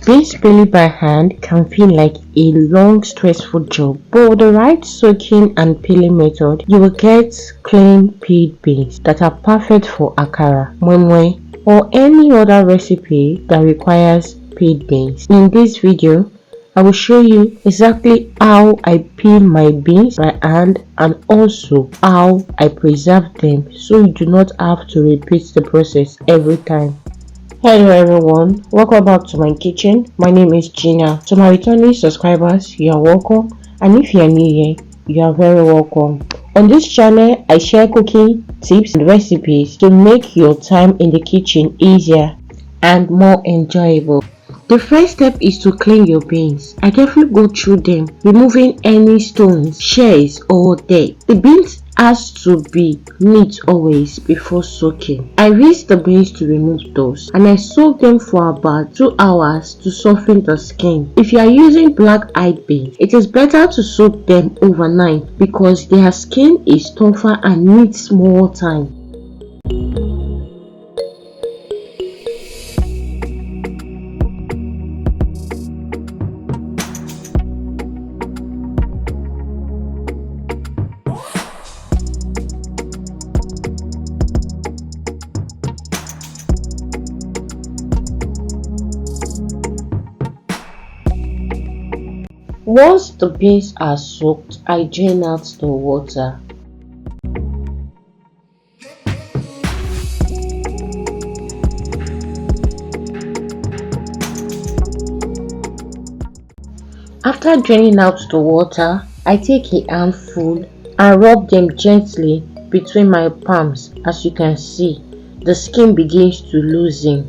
Beans peeling by hand can feel like a long, stressful job, but with the right soaking and peeling method, you will get clean peeled beans that are perfect for akara, moi moi, or any other recipe that requires peeled beans. In this video, I will show you exactly how I peel my beans by hand and also how I preserve them so you do not have to repeat the process every time. Hello everyone, welcome back to my kitchen. My name is Gina. To my returning subscribers, you are welcome, and if you are new here, you are very welcome. On this channel, I share cooking tips and recipes to make your time in the kitchen easier and more enjoyable. The first step is to clean your beans. I carefully go through them, removing any stones, shells or dirt. The beans has to be neat always before soaking. I rinse the beans to remove those and I soak them for about 2 hours to soften the skin. If you are using black-eyed beans, it is better to soak them overnight because their skin is tougher and needs more time. Once the beans are soaked, I drain out the water. After draining out the water, I take a handful and rub them gently between my palms. As you can see, the skin begins to loosen.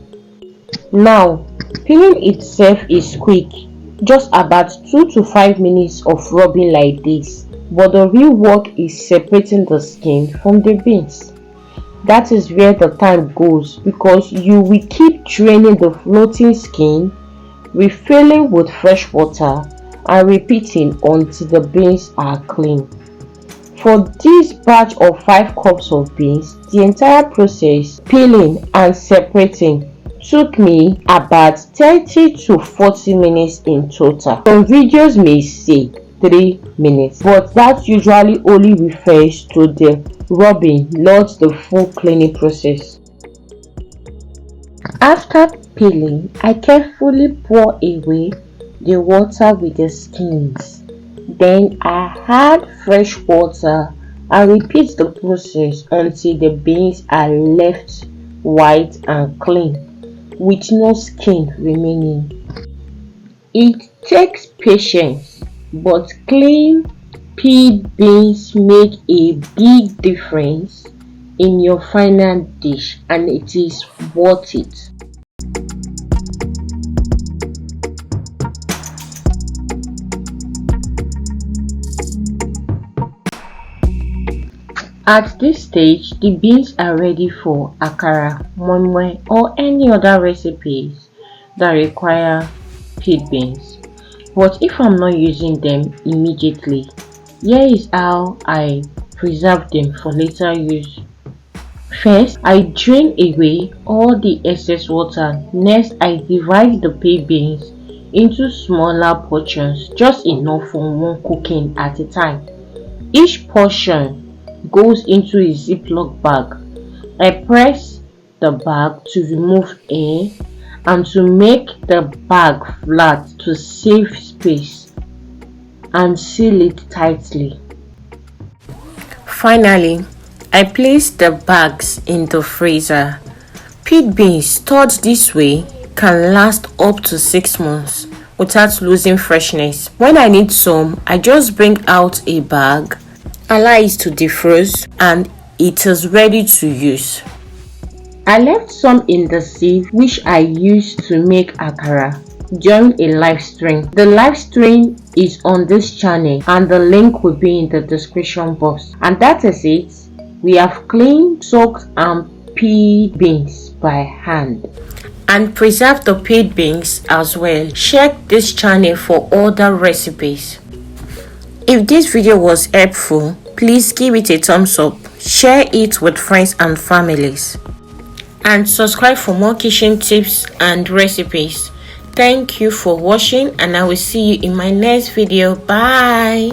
Now, peeling itself is quick. Just about 2 to 5 minutes of rubbing like this, but the real work is separating the skin from the beans. That is where the time goes because you will keep draining the floating skin, refilling with fresh water and repeating until the beans are clean. For this batch of 5 cups of beans, the entire process, peeling and separating, took me about 30 to 40 minutes in total. Some videos may say 3 minutes, but that usually only refers to the rubbing, not the full cleaning process. After peeling, I carefully pour away the water with the skins. Then I add fresh water and repeat the process until the beans are left white and clean, with no skin remaining. It takes patience, but clean peeled beans make a big difference in your final dish and it is worth it. At this stage, the beans are ready for akara, moi moi, or any other recipes that require peeled beans. But if I'm not using them immediately, here is how I preserve them for later use. First, I drain away all the excess water. Next, I divide the peeled beans into smaller portions, just enough for one cooking at a time. Each portion goes into a ziplock bag. I press the bag to remove air and to make the bag flat to save space and seal it tightly. Finally, I place the bags in the freezer. Peeled beans stored this way can last up to 6 months without losing freshness. When I need some, I just bring out a bag, allow it to defrost, and it is ready to use. I left some in the sieve which I used to make akara during a live stream. The live stream is on this channel and the link will be in the description box. And that is it. We have cleaned, soaked and peeled beans by hand and preserve the peeled beans as well. Check this channel for other recipes. If this video was helpful, please give it a thumbs up, share it with friends and families, and subscribe for more kitchen tips and recipes. Thank you for watching, and I will see you in my next video. Bye.